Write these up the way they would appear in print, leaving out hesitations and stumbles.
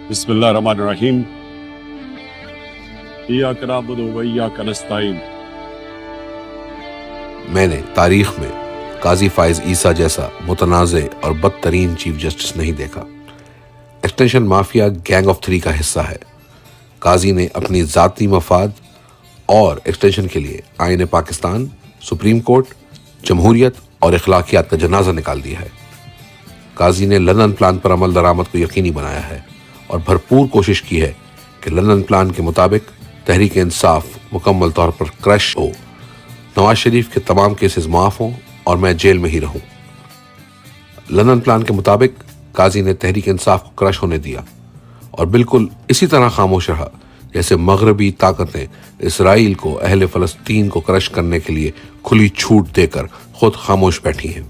بسم اللہ الرحمن الرحیم ایاک نعبد و ایاک نستعین۔ میں نے تاریخ میں قاضی فائز عیسیٰ جیسا متنازع اور بدترین چیف جسٹس نہیں دیکھا۔ ایکسٹینشن مافیا گینگ آف 3 کا حصہ ہے۔ قاضی نے اپنی ذاتی مفاد اور ایکسٹینشن کے لیے آئین پاکستان، سپریم کورٹ، جمہوریت اور اخلاقیات کا جنازہ نکال دیا ہے۔ قاضی نے لندن پلان پر عمل درآمد کو یقینی بنایا ہے اور بھرپور کوشش کی ہے کہ لندن پلان کے مطابق تحریک انصاف مکمل طور پر کرش ہو، نواز شریف کے تمام کیسز معاف ہوں اور میں جیل میں ہی رہوں۔ لندن پلان کے مطابق قاضی نے تحریک انصاف کو کرش ہونے دیا اور بالکل اسی طرح خاموش رہا جیسے مغربی طاقتیں اسرائیل کو اہل فلسطین کو کرش کرنے کے لیے کھلی چھوٹ دے کر خود خاموش بیٹھی ہیں۔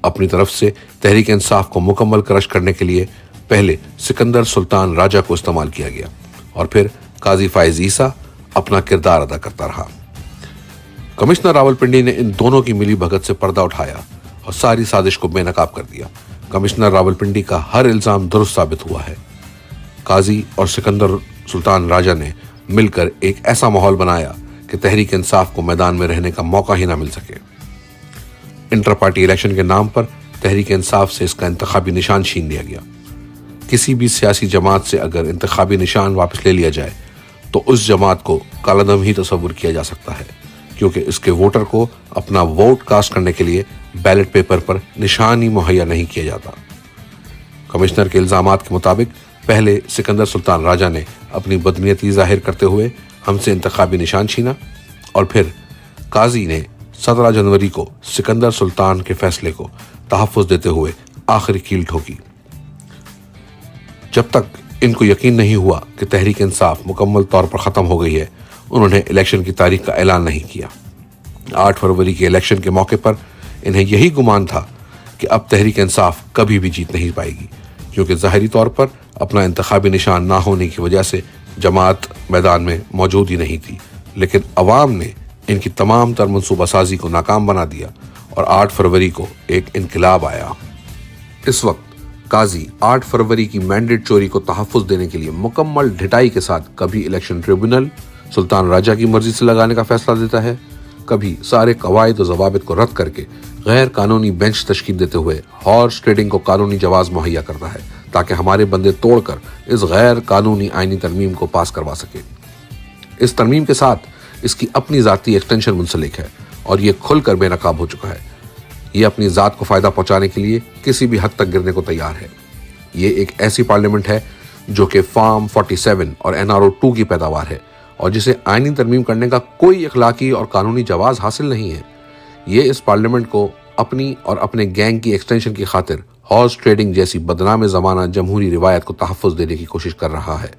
اپنی طرف سے تحریک انصاف کو مکمل کرش کرنے کے لیے پہلے سکندر سلطان راجہ کو استعمال کیا گیا اور پھر قاضی فائز عیسیٰ اپنا کردار ادا کرتا رہا۔ کمشنر راولپنڈی نے ان دونوں کی ملی بھگت سے پردہ اٹھایا اور ساری سازش کو بے نقاب کر دیا۔ کمشنر راولپنڈی کا ہر الزام درست ثابت ہوا ہے۔ قاضی اور سکندر سلطان راجہ نے مل کر ایک ایسا ماحول بنایا کہ تحریک انصاف کو میدان میں رہنے کا موقع ہی نہ مل سکے۔ انٹر پارٹی الیکشن کے نام پر تحریک انصاف سے اس کا انتخابی نشان چھین لیا گیا۔ کسی بھی سیاسی جماعت سے اگر انتخابی نشان واپس لے لیا جائے تو اس جماعت کو کالعدم ہی تصور کیا جا سکتا ہے، کیونکہ اس کے ووٹر کو اپنا ووٹ کاسٹ کرنے کے لیے بیلٹ پیپر پر نشان ہی مہیا نہیں کیا جاتا۔ کمشنر کے الزامات کے مطابق پہلے سکندر سلطان راجہ نے اپنی بدنیتی ظاہر کرتے ہوئے ہم سے انتخابی نشان چھینا اور پھر قاضی نے 17 جنوری کو سکندر سلطان کے فیصلے کو تحفظ دیتے ہوئے آخری کیل ٹھوکی۔ جب تک ان کو یقین نہیں ہوا کہ تحریک انصاف مکمل طور پر ختم ہو گئی ہے، انہوں نے الیکشن کی تاریخ کا اعلان نہیں کیا۔ 8 فروری کے الیکشن کے موقع پر انہیں یہی گمان تھا کہ اب تحریک انصاف کبھی بھی جیت نہیں پائے گی، کیونکہ ظاہری طور پر اپنا انتخابی نشان نہ ہونے کی وجہ سے جماعت میدان میں موجود ہی نہیں تھی، لیکن عوام نے ان کی تمام تر منصوبہ سازی کو ناکام بنا دیا اور 8 فروری کو ایک انقلاب آیا۔ اس وقت قاضی 8 فروری کی مینڈیٹ چوری کو تحفظ دینے کے لیے مکمل ڈھٹائی کے ساتھ کبھی الیکشن ٹریبونل سلطان راجہ کی مرضی سے لگانے کا فیصلہ دیتا ہے، کبھی سارے قواعد و ضوابط کو رد کر کے غیر قانونی بینچ تشکیل دیتے ہوئے ہارس ٹریڈنگ کو قانونی جواز مہیا کرتا ہے تاکہ ہمارے بندے توڑ کر اس غیر قانونی آئینی ترمیم کو پاس کروا سکے۔ اس ترمیم کے ساتھ اس کی اپنی ذاتی ایکسٹینشن منسلک ہے اور یہ کھل کر بے نقاب ہو چکا ہے۔ یہ اپنی ذات کو فائدہ پہنچانے کے لیے کسی بھی حد تک گرنے کو تیار ہے۔ یہ ایک ایسی پارلیمنٹ ہے جو کہ فارم 47 اور NRO 2 کی پیداوار ہے اور جسے آئینی ترمیم کرنے کا کوئی اخلاقی اور قانونی جواز حاصل نہیں ہے۔ یہ اس پارلیمنٹ کو اپنی اور اپنے گینگ کی ایکسٹینشن کی خاطر ہارس ٹریڈنگ جیسی بدنام زمانہ جمہوری روایت کو تحفظ دینے کی کوشش کر رہا ہے۔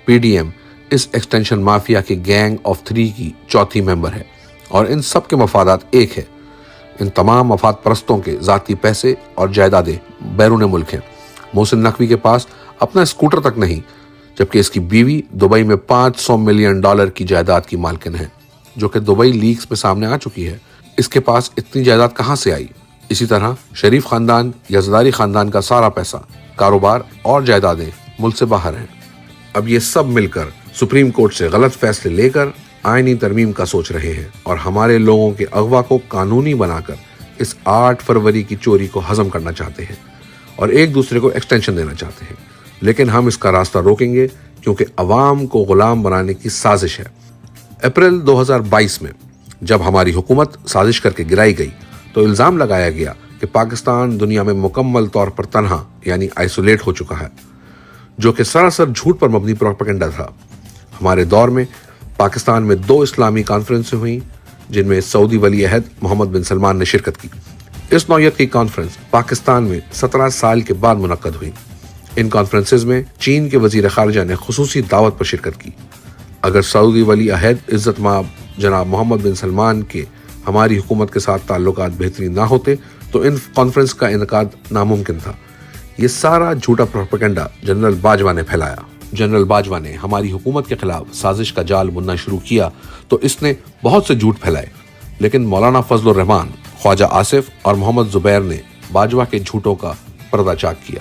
PDM اس ایکسٹینشن مافیا کے گینگ آف 3 کی چوتھی ممبر ہے اور ان سب کے مفادات ایک ہے۔ ان تمام مفاد پرستوں کے ذاتی پیسے اور جائیدادیں بیرون ملک ہیں۔ محسن نقوی کے پاس اپنا اسکوٹر تک نہیں، جبکہ اس کی بیوی دبئی میں $500 ملین کی جائیداد کی مالکن ہے، جو کہ دبئی لیکس میں سامنے آ چکی ہے۔ اس کے پاس اتنی جائیداد کہاں سے آئی؟ اسی طرح شریف خاندان یا زرداری خاندان کا سارا پیسہ، کاروبار اور جائیدادیں ملک سے باہر ہیں۔ اب یہ سب مل کر سپریم کورٹ سے غلط فیصلے لے کر آئینی ترمیم کا سوچ رہے ہیں اور ہمارے لوگوں کے اغوا کو قانونی بنا کر اس 8 فروری کی چوری کو ہضم کرنا چاہتے ہیں اور ایک دوسرے کو ایکسٹینشن دینا چاہتے ہیں، لیکن ہم اس کا راستہ روکیں گے کیونکہ عوام کو غلام بنانے کی سازش ہے۔ اپریل 2022 میں جب ہماری حکومت سازش کر کے گرائی گئی تو الزام لگایا گیا کہ پاکستان دنیا میں مکمل طور پر تنہا یعنی آئسولیٹ ہو چکا ہے، جو کہ سراسر جھوٹ پر مبنی پروپیگنڈا تھا۔ ہمارے دور میں پاکستان میں 2 اسلامی کانفرنسیں ہوئیں جن میں سعودی ولی عہد محمد بن سلمان نے شرکت کی۔ اس نوعیت کی کانفرنس پاکستان میں 17 سال کے بعد منعقد ہوئی۔ ان کانفرنسز میں چین کے وزیر خارجہ نے خصوصی دعوت پر شرکت کی۔ اگر سعودی ولی عہد عزت مآب جناب محمد بن سلمان کے ہماری حکومت کے ساتھ تعلقات بہترین نہ ہوتے تو ان کانفرنس کا انعقاد ناممکن تھا۔ یہ سارا جھوٹا پروپیگنڈا جنرل باجوہ نے پھیلایا۔ جنرل باجوہ نے ہماری حکومت کے خلاف سازش کا جال بننا شروع کیا تو اس نے بہت سے جھوٹ پھیلائے، لیکن مولانا فضل الرحمان، خواجہ آصف اور محمد زبیر نے باجوہ کے جھوٹوں کا پردہ چاک کیا۔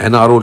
NRO